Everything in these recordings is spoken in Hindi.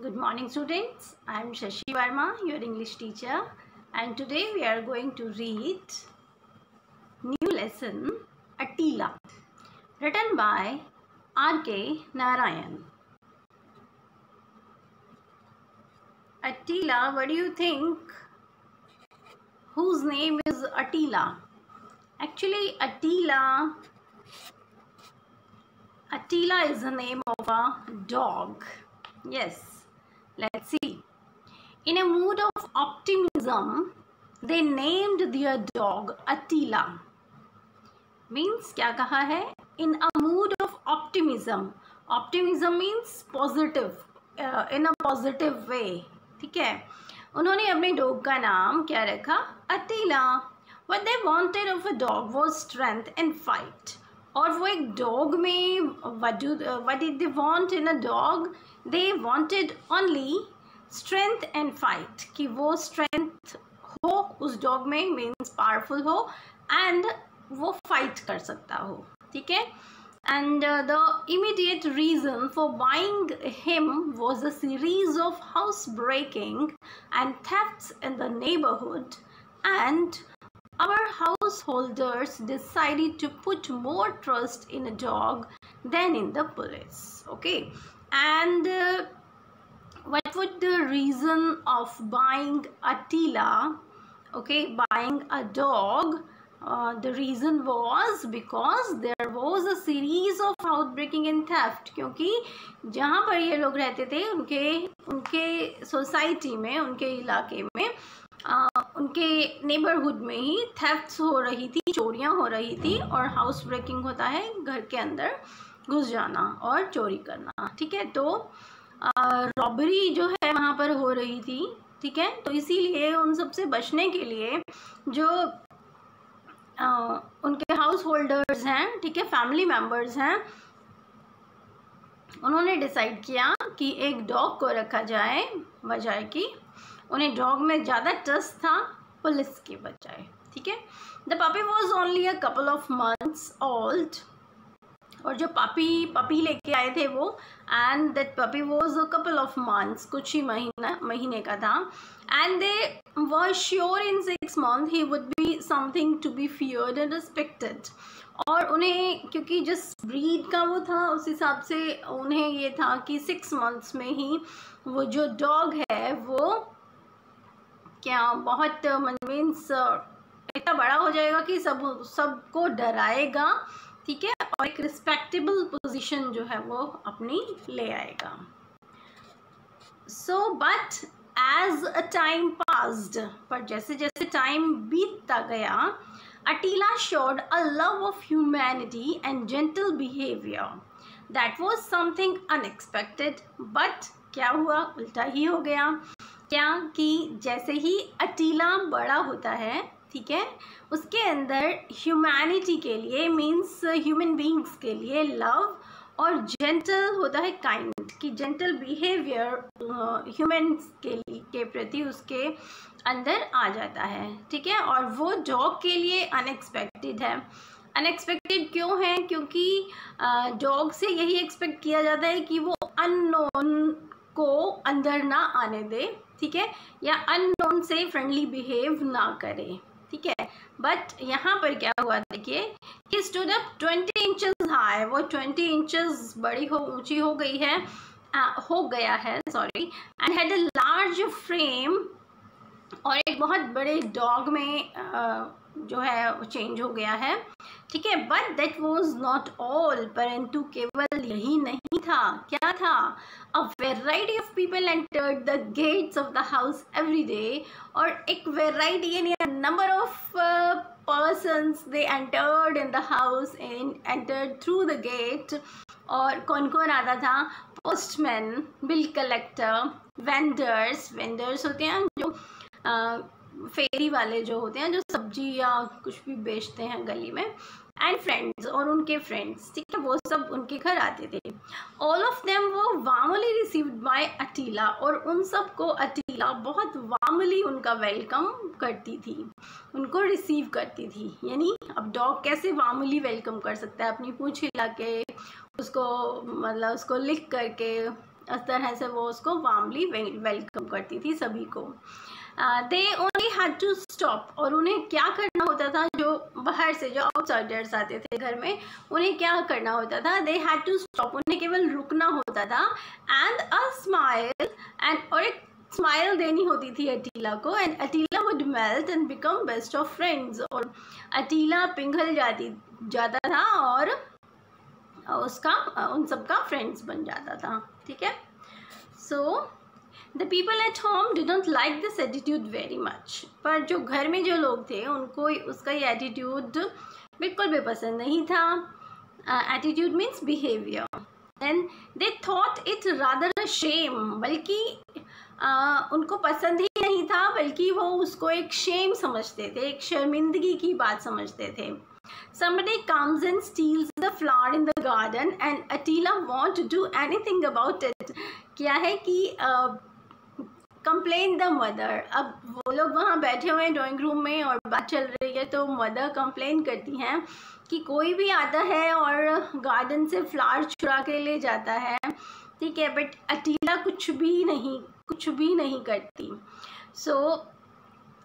Good morning students, I am Shashi Verma, your English teacher, and today we are going to read new lesson Attila, written by R.K. Narayan. Attila, what do you think? Whose name is Attila? Actually, Attila is the name of a dog. Yes, let's see. In a mood of optimism, they named their dog Attila. Means क्या कहा है? In a mood of optimism. Optimism means positive, in a positive way. ठीक है? उन्होंने अपने डॉग का नाम क्या रखा? Attila. What they wanted of a dog was strength and fight. और वो एक डॉग में what did they want in a dog? They wanted only strength and fight. कि वो strength हो उस डॉग में, means powerful हो, and वो fight कर सकता हो. ठीक है? And the immediate reason for buying him was a series of housebreaking and thefts in the neighborhood, and our householders decided to put more trust in a dog than in the police. Okay, and what would the reason of buying Attila? Okay, buying a dog. The reason was because there was a series of housebreaking and theft. क्योंकि जहाँ पर ये लोग रहते थे उनके सोसाइटी में, उनके इलाके में, उनके नेबरहुड में ही थेफ्ट्स हो रही थी, चोरियाँ हो रही थी, और हाउस ब्रेकिंग होता है घर के अंदर घुस जाना और चोरी करना. ठीक है, तो रॉबरी जो है वहाँ पर हो रही थी. ठीक है, तो इसीलिए उन सब से बचने के लिए जो उनके हाउस होल्डर्स हैं, ठीक है, फैमिली मेम्बर्स हैं, उन्होंने डिसाइड किया कि एक डॉग को रखा जाए, बजाय कि उन्हें डॉग में ज़्यादा ट्रस्ट था पुलिस के बजाय. ठीक है, the puppy was only a couple of months old. और जो पपी लेके आए थे वो, and that puppy was a couple of months, कुछ ही महीने का था. And they were sure in 6 months ही would be something to be feared and respected. और उन्हें क्योंकि जिस ब्रीड का वो था उस हिसाब से उन्हें ये था कि 6 months में ही वो जो डॉग है वो क्या बहुत मीन्स इतना बड़ा हो जाएगा कि सबको डराएगा. ठीक है, और एक रिस्पेक्टेबल पोजीशन जो है वो अपनी ले आएगा. So but as a time passed, पर जैसे जैसे टाइम बीतता गया, Attila showed a love of humanity and gentle behaviour that was something unexpected. But क्या हुआ? उल्टा ही हो गया. क्या कि जैसे ही अटीला बड़ा होता है, ठीक है, उसके अंदर ह्यूमैनिटी के लिए, मीन्स ह्यूमन बींग्स के लिए लव, और जेंटल होता है काइंड, कि जेंटल बिहेवियर ह्यूमन्स के प्रति उसके अंदर आ जाता है. ठीक है, और वो डॉग के लिए अनएक्सपेक्टेड है. अनएक्सपेक्टेड क्यों है? क्योंकि डॉग से यही एक्सपेक्ट किया जाता है कि वो अननोन को अंदर ना आने दे. ठीक है, या अननोन से फ्रेंडली बिहेव ना करे. ठीक है, बट यहाँ पर क्या हुआ? देखिए, he stood up 20 inches high. वो 20 inches बड़ी ऊंची हो गया है, sorry, and had a large frame. और एक बहुत बड़े डॉग में जो है वो चेंज हो गया है. ठीक है, but that was not all. परंतु केवल यही नहीं था. क्या था? A variety of people entered the gates of the house every day. और एक वेराइटी यानी number of persons they entered in the house and entered through the gate. और कौन कौन आता था? पोस्टमैन, बिल कलेक्टर, वेंडर्स होते हैं जो फेरी वाले जो होते हैं, जो सब्जी या कुछ भी बेचते हैं गली में, एंड फ्रेंड्स, और उनके फ्रेंड्स. ठीक है, वो सब उनके घर आते थे. ऑल ऑफ देम वो वार्मली रिसीव्ड बाय अटीला. और उन सब को अटीला बहुत वार्मली उनका वेलकम करती थी, उनको रिसीव करती थी. यानी अब डॉग कैसे वार्मली वेलकम कर सकता है? अपनी पूंछ हिला के, उसको मतलब उसको लिक करके, इस तरह से वो उसको वार्मली वेलकम करती थी सभी को। They only had to stop, और उन्हें क्या करना होता था, जो बाहर से जो आउटसाइडर्स आते थे घर में, उन्हें क्या करना होता था, दे हैड टू स्टॉप, उन्हें केवल रुकना होता था, एंड अ स्माइल, एंड और एक स्माइल देनी होती थी अटीला को, and Attila would melt and become best of friends, और अटीला पिघल जाता था और उसका उन सबका फ्रेंड्स बन जाता था। ठीक है, so the people at home didn't like this attitude very much, पर जो घर में जो लोग थे उनको उसका ये एटीट्यूड बिल्कुल भी पसंद नहीं था। Attitude means behaviour, and they thought it rather a shame, बल्कि उनको पसंद ही नहीं था, बल्कि वो उसको एक शेम समझते थे, एक शर्मिंदगी की बात समझते थे। Somebody comes and steals the flower in the garden and Attila won't do anything about it. क्या है कि कंप्लेन द मदर, अब वो लोग वहाँ बैठे हुए हैं ड्राइंग रूम में और बात चल रही है, तो मदर कंप्लेन करती हैं कि कोई भी आता है और गार्डन से फ्लावर चुरा के ले जाता है। ठीक है, बट अटीला कुछ भी नहीं करती। सो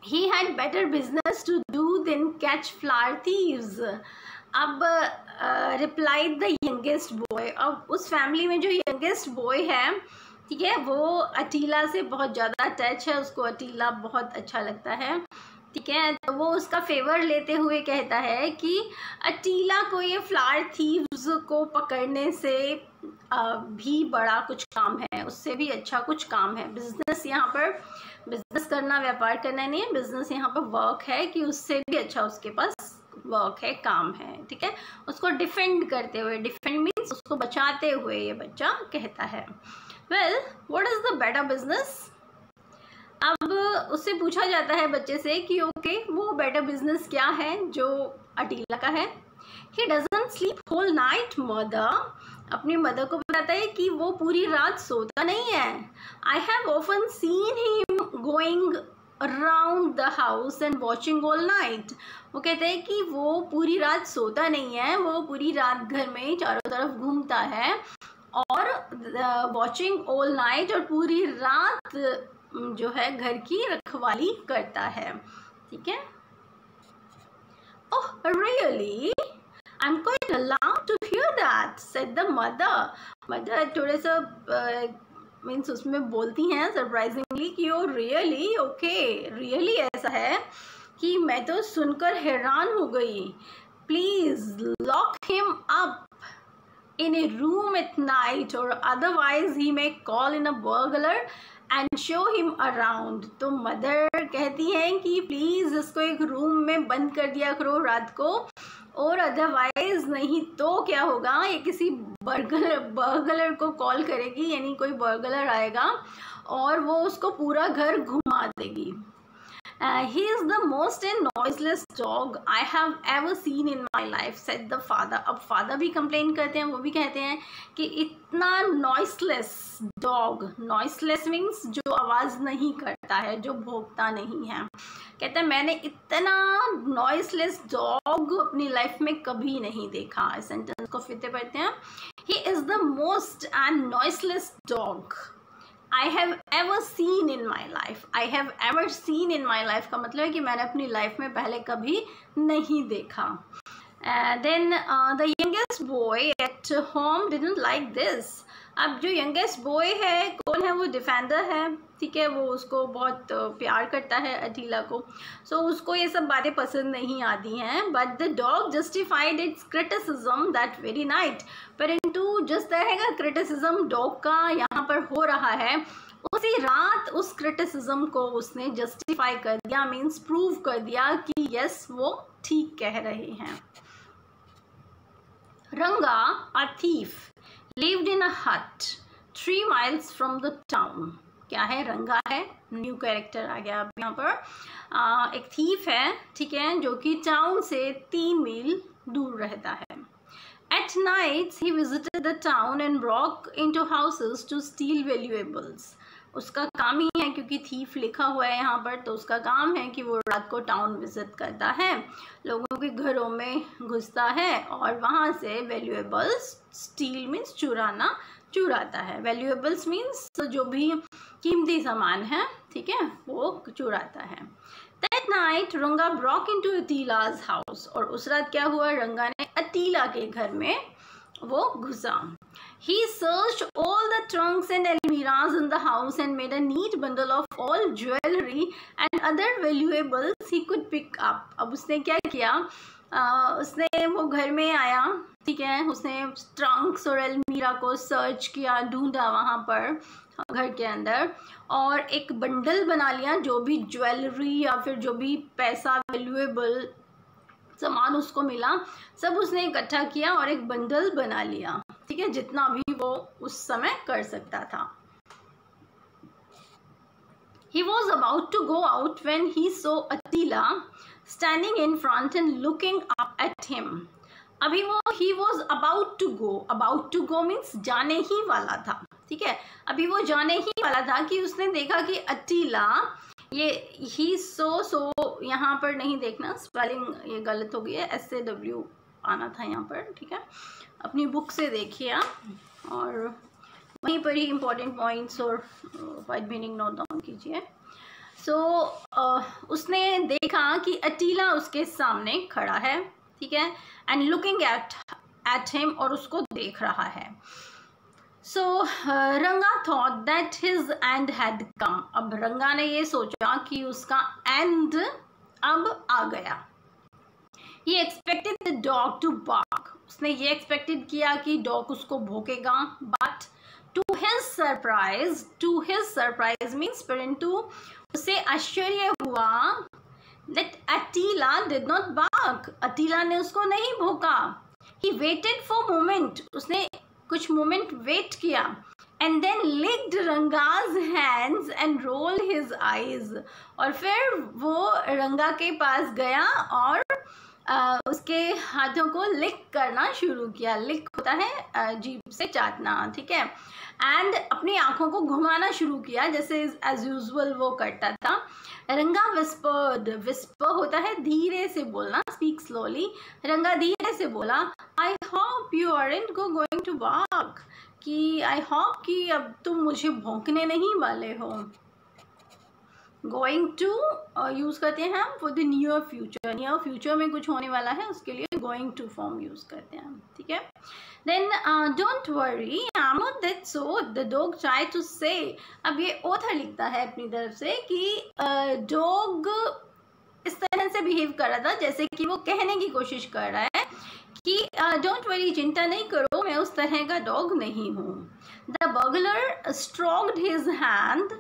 he had better business to do than catch flower thieves. अब replied the youngest boy, अब उस फैमिली में जो यंगेस्ट बॉय है, ठीक है, वो अटीला से बहुत ज़्यादा अटैच है, उसको अटीला बहुत अच्छा लगता है। ठीक है, तो वो उसका फेवर लेते हुए कहता है कि अटीला को ये फ्लावर थीव्स को पकड़ने से भी बड़ा कुछ काम है, उससे भी अच्छा कुछ काम है। बिजनेस, यहाँ पर बिजनेस करना, व्यापार करना नहीं है, बिजनेस यहाँ पर वर्क है, कि उससे भी अच्छा उसके पास वर्क है, काम है। ठीक है, उसको डिफेंड करते हुए, डिफेंड मीन्स उसको बचाते हुए ये बच्चा कहता है। Well, what is the better business? अब उससे पूछा जाता है बच्चे से कि ओके, वो बेटर बिजनेस क्या है जो अटीला का है। He doesn't sleep whole night mother, अपनी मदर को बताता है कि वो पूरी रात सोता नहीं है। I have often seen him going around the house and watching all night. वो कहते हैं कि वो पूरी रात सोता नहीं है, वो पूरी रात घर में चारों तरफ घूमता है और वॉचिंग ऑल नाइट, और पूरी रात जो है घर की रखवाली करता है। ठीक है, oh really, I am quite alarmed to hear that, said the mother. Mother थोड़े सा मीन्स उसमें बोलती हैं सरप्राइजिंगली कि ओ रियली, ओके, रियली ऐसा है कि मैं तो सुनकर हैरान हो गई। Please lock him up in a room at night or otherwise he may call in a burglar and show him around। तो मदर कहती हैं कि प्लीज़ इसको एक रूम में बंद कर दिया करो रात को, और अदरवाइज नहीं तो क्या होगा, ये किसी बर्गलर को कॉल करेगी, यानी कोई बर्गलर आएगा और वो उसको पूरा घर घुमा देगी। He is the most noiseless dog I have ever seen in my life, said the father। अब फादर भी कंप्लेन करते हैं, वो भी कहते हैं कि इतना नॉइसलेस डॉग, नॉइसलेस मीन्स जो आवाज़ नहीं करता है, जो भौंकता नहीं है। कहते हैं मैंने इतना नॉइसलेस डॉग अपनी लाइफ में कभी नहीं देखा। इस सेंटेंस को फिर से पढ़ते हैं। He is the most and noiseless dog I have ever seen in my life। I have ever seen in my life का मतलब है कि मैंने अपनी लाइफ में पहले कभी नहीं देखा। Then the youngest boy at home didn't like this। अब जो यंगेस्ट बॉय है, कौन है वो? डिफेंडर है। ठीक है, वो उसको बहुत प्यार करता है अटीला को, सो उसको ये सब बातें पसंद नहीं आती हैं। But the dog justified it's criticism that very night, परंतु जिस तरह का क्रिटिसिज्म डॉग का यहाँ पर हो रहा है, उसी रात उस क्रिटिसिज्म को उसने जस्टिफाई कर दिया, मीन्स प्रूव कर दिया कि यस वो ठीक कह रहे हैं। रंगा a thief lived in a hut 3 miles from the town। क्या है? रंगा है, न्यू कैरेक्टर आ गया अब यहाँ पर। एक थीफ है, ठीक है, जो कि टाउन से 3 मील दूर रहता है। At nights he visited the town and broke into houses to steal valuables। उसका काम ही है, क्योंकि थीफ लिखा हुआ है यहाँ पर, तो उसका काम है कि वो रात को टाउन विजिट करता है, लोगों के घरों में घुसता है और वहाँ से वैल्यूएबल्स, स्टील मीन्स चुराना, चुराता है। वैल्यूएबल्स मीन्स जो भी कीमती सामान है, ठीक है, वो चुराता है। That night रंगा broke into Atila's house, और उस रात क्या हुआ, रंगा ने अतीला के घर में वो घुसा। He searched all the trunks and almirahs in the house and made a neat bundle of all jewelry and other valuables he could pick up. अब उसने क्या किया, उसने वो घर में आया, ठीक है, उसने ट्रंक्स और अलमीरा को सर्च किया, ढूंढा वहाँ पर घर के अंदर, और एक बंडल बना लिया, जो भी ज्वेलरी या फिर जो भी पैसा वैल्यूएबल सामान उसको मिला सब उसने इकट्ठा किया और एक बंडल बना लिया, ठीक है, जितना भी वो उस समय कर सकता था। He was about to go out when he saw Attila standing in front and looking up at him. अभी वो he was about to go means जाने ही वाला था, ठीक है, अभी वो जाने ही वाला था कि उसने देखा कि अतीला, ये ही सो यहाँ पर नहीं देखना, स्पेलिंग ये गलत हो गई है, SAW आना था यहाँ पर, ठीक है, अपनी बुक से देखिए आप और वहीं पर ही इम्पोर्टेंट पॉइंट्स और वाइड मीनिंग नोट डाउन कीजिए। उसने देखा कि अतीला उसके सामने खड़ा है, ठीक है, एंड लुकिंग एट हिम, और उसको देख रहा है। रंगा thought that his and had come, अब रंगा ने ये सोचा कि उसका एंड अब आ गया। He expected the dog to bark, उसने ये एक्सपेक्टेड किया कि डॉग उसको भौंकेगा, but to his surprise means परंतु उसे आश्चर्य हुआ that Attila did not bark, अतीला ने उसको नहीं भौंका। He waited for moment, उसने कुछ मोमेंट वेट किया, and then licked रंगा's hands and rolled his eyes, और फिर वो रंगा के पास गया और उसके हाथों को लिक करना शुरू किया। लिक होता है जीभ से चाटना, ठीक है, एंड अपनी आंखों को घुमाना शुरू किया जैसे एज यूजुअल वो करता था। रंगा विस्पर्ड, विस्पर होता है धीरे से बोलना, स्पीक स्लोली। रंगा धीरे से बोला, I hope you aren't going to bark, कि आई होप कि अब तुम मुझे भौंकने नहीं वाले हो। गोइंग टू यूज़ करते हैं हम फॉर द नियर फ्यूचर में कुछ होने वाला है उसके लिए गोइंग टू फॉर्म यूज़ करते हैं हम, ठीक है। Then don't worry that so the dog try to say, अब ये ऑथर लिखता है अपनी तरफ से कि डॉग इस तरह से बिहेव कर रहा था जैसे कि वो कहने की कोशिश कर रहा है कि डोंट वरी, चिंता नहीं करो, मैं उस तरह का डॉग नहीं हूँ। The burglar stroked his hand,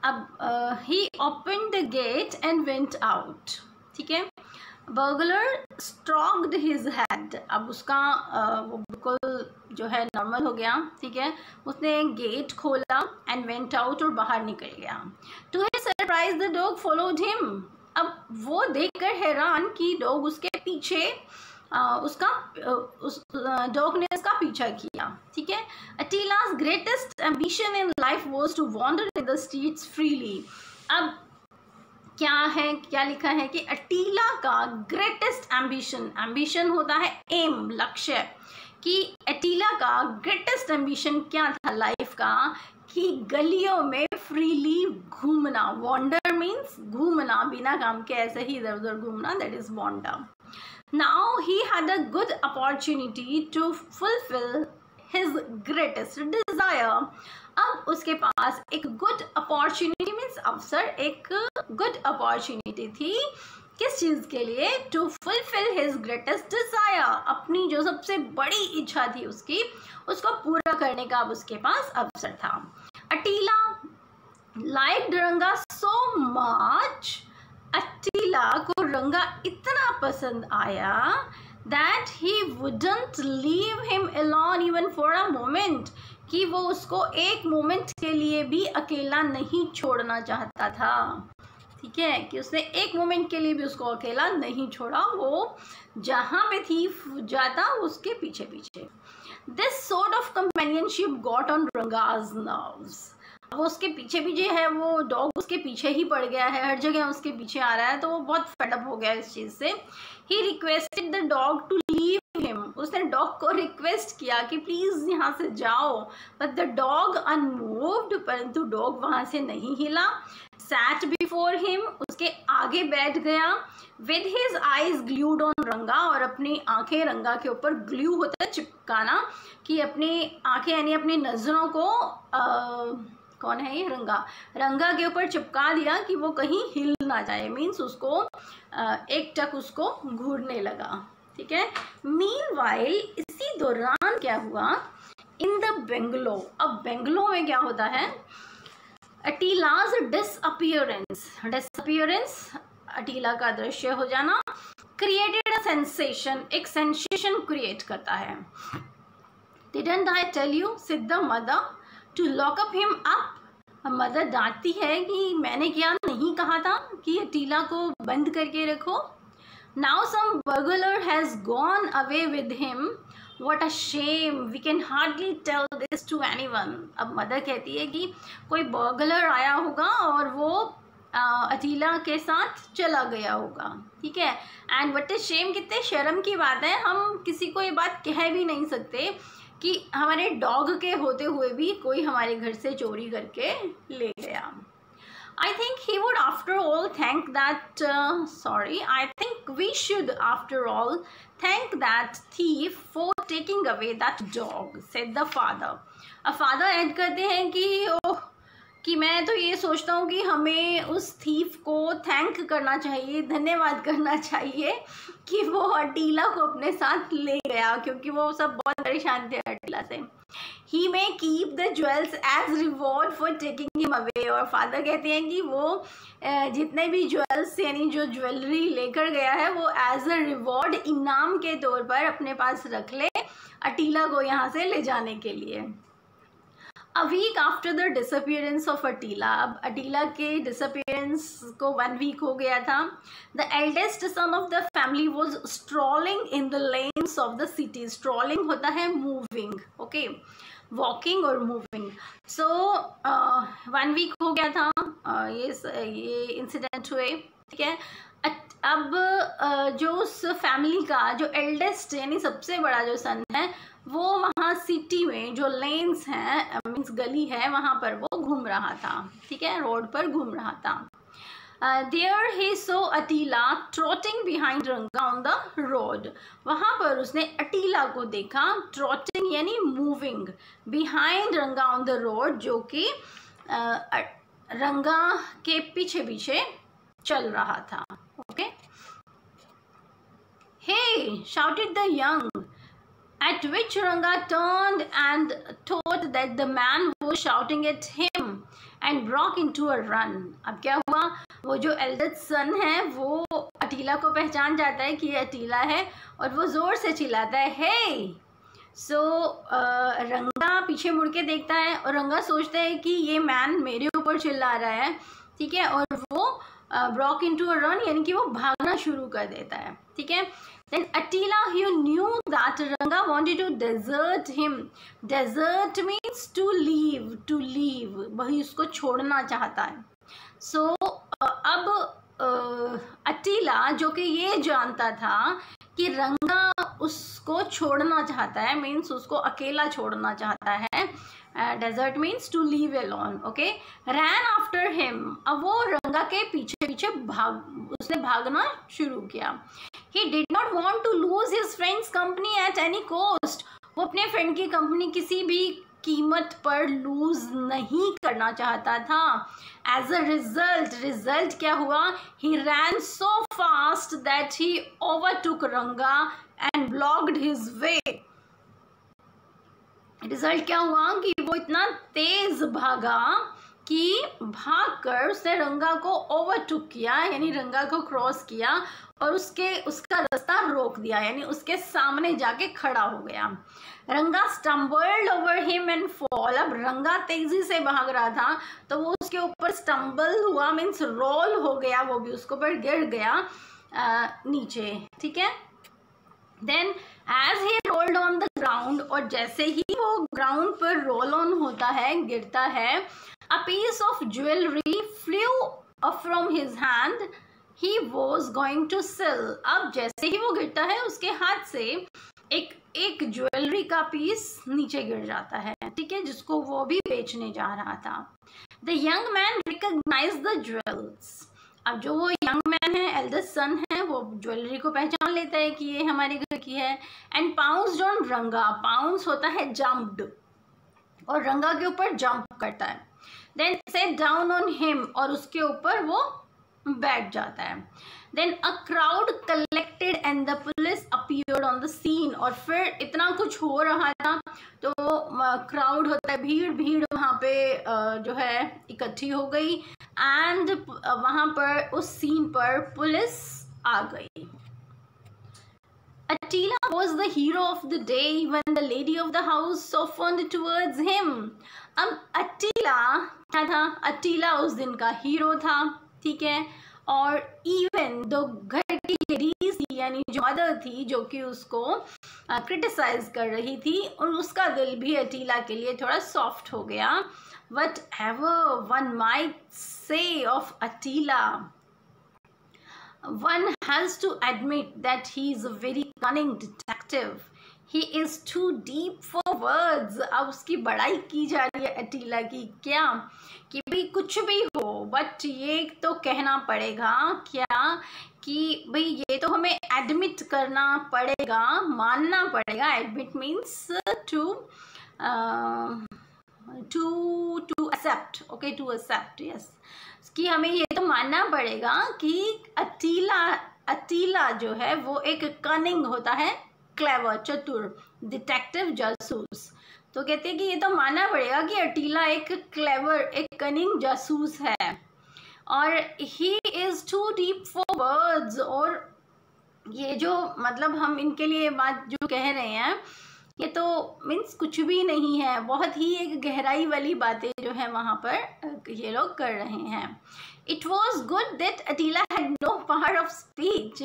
अब he open the gate and went out, ठीक है। बर्गलर स्ट्रोक्ड हिज हैंड, अब उसका वो बिल्कुल जो है नॉर्मल हो गया, ठीक है, उसने गेट खोला एंड वेंट आउट और बाहर निकल गया। To his surprise the dog followed him, अब वो देखकर हैरान कि डॉग उसके पीछे उस डॉग ने उसका पीछा किया, ठीक है। अटीला's greatest ambition in life was to wander in the streets freely, अब क्या लिखा है कि अटीला का ग्रेटेस्ट एम्बिशन होता है एम, लक्ष्य, कि अटीला का ग्रेटेस्ट एम्बिशन क्या था लाइफ का, कि गलियों में फ्रीली घूमना। वॉन्डर मीन्स घूमना, बिना काम के ऐसे ही इधर उधर घूमना, that is wonder. Now he had a good opportunity to fulfill his greatest desire, अब उसके पास एक गुड अपॉर्चुनिटी मीन्स अवसर, एक गुड अपॉर्चुनिटी थी किस चीज़ के लिए, to fulfill his greatest desire, अपनी जो सबसे बड़ी इच्छा थी उसकी, उसको पूरा करने का अब उसके पास अवसर था। अटीला लाइक्ड रंगा सो मच, अटीला को रंगा इतना पसंद आया that he wouldn't leave him alone even for a moment, कि वो उसको एक मोमेंट के लिए भी अकेला नहीं छोड़ना चाहता था, ठीक है, कि उसने एक मोमेंट के लिए भी उसको अकेला नहीं छोड़ा, वो जहाँ पे थी जाता उसके पीछे पीछे। This sort of companionship got on Ranga's nerves, वो उसके पीछे पीछे है, वो डॉग उसके पीछे ही पड़ गया है, हर जगह उसके पीछे आ रहा है, तो वो बहुत फेडअप हो गया इस चीज़ से। He requested the dog to leave him, उसने डॉग को रिक्वेस्ट किया कि प्लीज यहाँ से जाओ, बट द डॉग अनमूव्ड, परंतु डॉग वहां से नहीं हिला। सैट बिफोर हिम, उसके आगे बैठ गया। With his eyes glued on रंगा, और अपनी आंखें रंगा के ऊपर, ग्लू होता है चिपकाना, कि अपनी आंखें यानी अपनी नजरों को कौन है ये, रंगा, रंगा के ऊपर चिपका दिया कि वो कहीं हिल ना जाए, मीन्स उसको एक टक उसको घूरने लगा। ठीक है। मीनवाइल, इसी दौरान क्या हुआ, इन द बेंगलो, अब बेंगलो में क्या होता है, अटीलाज डिसअपियरेंस, अटीला का दृश्य हो जाना, क्रिएटेड अ सेंसेशन, एक सेंसेशन क्रिएट करता है। Didn't I tell you, said the mother, to lock up him up, mother डांटती है कि मैंने क्या नहीं कहा था कि अटीला को बंद करके रखो। Now some burglar has gone away with him, what a shame, we can hardly tell this to anyone. अब मदर कहती है कि कोई बर्गलर आया होगा और वो अटीला के साथ चला गया होगा। ठीक है। एंड व्हाट अ शेम, कितने शर्म की बात है, हम किसी को ये बात कह भी नहीं सकते कि हमारे डॉग के होते हुए भी कोई हमारे घर से चोरी करके ले गया। I think he would after all thank that, I think we should after all thank that thief for taking away that dog, said the father. अब father ऐड करते हैं कि मैं तो ये सोचता हूँ कि हमें उस थीफ को थैंक करना चाहिए, धन्यवाद करना चाहिए कि वो अटीला को अपने साथ ले गया, क्योंकि वो सब बहुत परेशान थे अटीला से। He may keep the jewels as reward for taking him away, और फादर कहते हैं कि वो जितने भी ज्वेल्स यानी जो ज्वेलरी लेकर गया है वो एज अ रिवॉर्ड, इनाम के तौर पर अपने पास रख ले अटीला को यहाँ से ले जाने के लिए। A week after the disappearance of Attila, अब अटीला के disappearance को 1 week हो गया था। The eldest son of the family was strolling in the lanes of the city. Strolling होता है moving, okay, walking और moving. So 1 week हो गया था ये इंसिडेंट हुए। ठीक है। अब जो उस फैमिली का जो एल्डेस्ट यानी सबसे बड़ा जो सन है वो वहाँ सिटी में जो लेन्स हैं मीन्स गली है वहाँ पर वो घूम रहा था। ठीक है। रोड पर घूम रहा था। There he saw Attila trotting behind Ranga on the road, वहाँ पर उसने अटीला को देखा, ट्रॉटिंग यानी moving, behind Ranga on the road, जो कि रंगा के पीछे पीछे चल रहा था। Okay. He shouted the young, at which Ranga turned and thought that the man was shouting at him and broke into a run. अब क्या हुआ, वो जो eldest son है वो अटीला को पहचान जाता है कि ये अटीला है और वो जोर से चिल्लाता है हे। सो रंगा पीछे मुड़ के देखता है और रंगा सोचता है कि ये मैन मेरे ऊपर चिल्ला रहा है। ठीक है। और वो ब्रॉक इनटू अ रन यानी कि वो भागना शुरू कर देता है। ठीक है। Then Attila, he knew that Ranga wanted to desert him. Desert means to leave. वही उसको छोड़ना चाहता है। So अब अटीला जो कि ये जानता था कि रंगा उसको छोड़ना चाहता है, मीन्स उसको अकेला छोड़ना चाहता है। Desert means to leave alone. Okay. Ran after him, अब वो रंगा के पीछे पीछे उसने भागना शुरू किया। He did not want to lose his friend's company at any cost. वो अपने फ्रेंड की कंपनी किसी भी कीमत पर लूज नहीं करना चाहता था। As a result क्या हुआ, he ran so fast that he overtook Ranga and blocked his way. Result क्या हुआ कि वो इतना तेज भागा कि भागकर उसने रंगा को ओवरटुक किया यानी रंगा को क्रॉस किया और उसका रास्ता रोक दिया यानी उसके सामने जाके खड़ा हो गया। रंगा stumbled over him and fall, अब रंगा तेजी से भाग रहा था तो वो उसके ऊपर स्टम्बल हुआ मीन्स रोल हो गया, वो भी उसके ऊपर गिर गया नीचे। ठीक है। Then as he rolled on the ground, और जैसे ही वो ग्राउंड पर रोल ऑन होता है गिरता है, a piece of jewelry flew from his hand he was going to sell. अब जैसे ही वो गिरता है उसके हाथ से एक एक ज्वेलरी का पीस नीचे गिर जाता है, ठीक है, जिसको वो भी बेचने जा रहा था। The young man recognise the jewels. अब जो वो यंग मैन है, एल्डेस्ट सन है, वो ज्वेलरी को पहचान लेता है कि ये हमारे घर की है। एंड पाउंस्ड ऑन रंगा। पाउंस होता है जंप्ड, और रंगा के ऊपर जंप करता है। Then set down on him, और उसके ऊपर वो बैठ जाता है। Then a crowd collected and the police appeared on the scene. और फिर इतना कुछ हो रहा था तो क्राउड होता है, भीड़ भीड़ वहाँ पे जो है इकट्ठी हो गई, एंड वहाँ पर उस सीन पर पुलिस आ गई। Attila was the hero of the day when the lady of the house softened towards him. अब अटीला क्या था? अटीला उस दिन का हीरो था, ठीक है। और इवन दो घर की लेडीज थी, यानी जो मदर थी, जो कि उसको क्रिटिसाइज कर रही थी, और उसका दिल भी अटीला के लिए थोड़ा सॉफ्ट हो गया। Whatever one might say of Attila, one has to admit that he is a very cunning detective. He is too deep for words. अब उसकी बड़ाई की जा रही है अटीला की, क्या कि भाई कुछ भी हो, बट ये तो कहना पड़ेगा क्या कि भाई ये तो हमें एडमिट करना पड़ेगा, मानना पड़ेगा। Admit means to accept, okay, to accept, yes, कि हमें ये तो मानना पड़ेगा कि अटीला जो है वो एक कनिंग होता है, क्लेवर, चतुर, डिटेक्टिव, जासूस। तो कहते हैं कि ये तो मानना पड़ेगा कि अटीला एक क्लेवर, एक कनिंग जासूस है, और he is too deep for words. और ये जो मतलब हम इनके लिए बात जो कह रहे हैं, ये तो मीन्स कुछ भी नहीं है, बहुत ही एक गहराई वाली बातें जो है वहाँ पर ये लोग कर रहे हैं। It was good that Attila had no power of speech.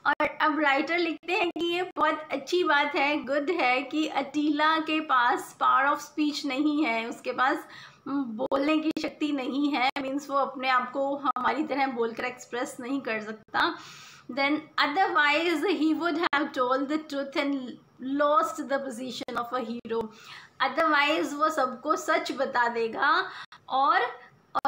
और अब राइटर लिखते हैं कि ये बहुत अच्छी बात है, गुड है कि अटीला के पास पावर ऑफ स्पीच नहीं है, उसके पास बोलने की शक्ति नहीं है, मीन्स वो अपने आप को हमारी तरह बोलकर एक्सप्रेस नहीं कर सकता। Then otherwise he would have told the truth and lost the position of a hero. Otherwise वो सबको सच बता देगा, और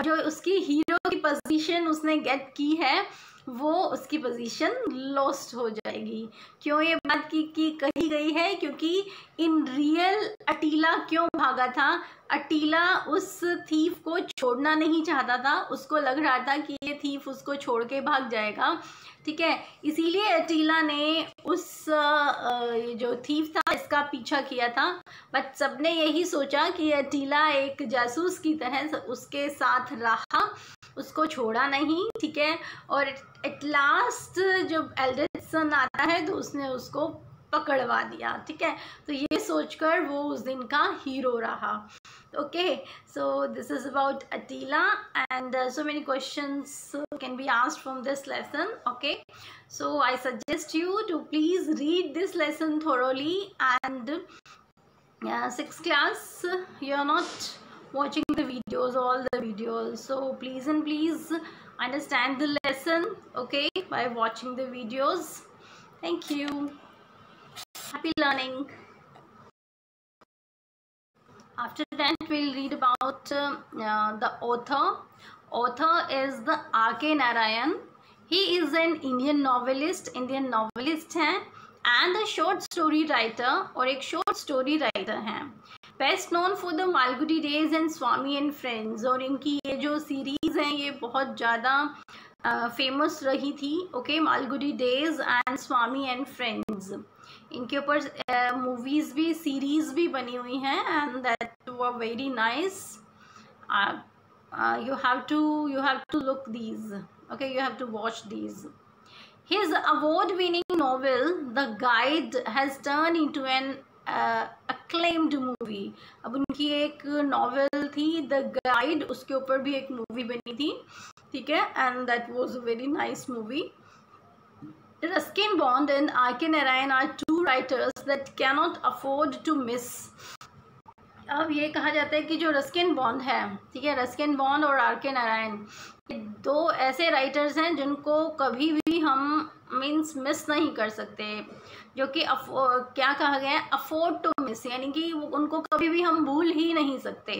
जो उसकी हीरो की पोजीशन उसने गेट की है, वो उसकी पोजीशन लॉस्ट हो जाएगी। क्यों ये बात की कही गई है? क्योंकि इन रियल अटीला क्यों भागा था? अटीला उस थीफ को छोड़ना नहीं चाहता था, उसको लग रहा था कि ये थीफ उसको छोड़ के भाग जाएगा, ठीक है, इसीलिए अटीला ने उस जो थीफ था इसका पीछा किया था। बट सबने यही सोचा कि अटीला एक जासूस की तरह उसके साथ रहा, उसको छोड़ा नहीं, ठीक है। और एट लास्ट जब एल्डेस्ट सन आता है तो उसने उसको पकड़वा दिया, ठीक है। तो ये सोचकर वो उस दिन का हीरो रहा। Okay, so this is about Attila, and so many questions can be asked from this lesson. Okay, so I suggest you to please read this lesson thoroughly, and 6th class you are not watching the videos, all the videos, so please and please understand the lesson, okay, by watching the videos. Thank you. Happy learning. After that we'll read about the author. Author is the R.K. Narayan. He is an Indian novelist है, and a short story writer, और एक short story writer हैं। Best known for the Malgudi Days and Swami and Friends, और इनकी ये जो सीरीज हैं ये बहुत ज़्यादा फेमस रही थी, okay, Malgudi days and Swami and friends. इनके ऊपर मूवीज भी, सीरीज भी बनी हुई हैं, and that were very nice. you have to look these, okay, you have to watch these. His award-winning novel The Guide has turned into an acclaimed movie. अब उनकी एक नॉवेल थी द गाइड, उसके ऊपर भी एक मूवी बनी थी, ठीक है, and that was a very nice movie. Ruskin Bond and R.K. Narayan are two writers that cannot afford to miss. अब ये कहा जाता है कि जो रस्किन बॉन्ड है, ठीक है, रस्किन बॉन्ड और R.K. नारायण, ये दो ऐसे राइटर्स हैं जिनको कभी भी हम मीन्स मिस नहीं कर सकते। जो कि क्या कहा गया है, अफोर्ड टू मिस, यानी कि उनको कभी भी हम भूल ही नहीं सकते।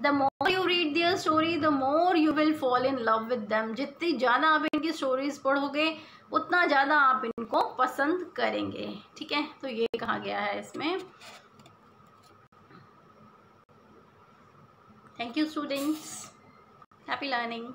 The more you read their story the more you will fall in love with them, जितनी ज़्यादा आप इनकी स्टोरीज पढ़ोगे उतना ज़्यादा आप इनको पसंद करेंगे। ठीक है, तो ये कहा गया है इसमें। Thank you students, happy learning.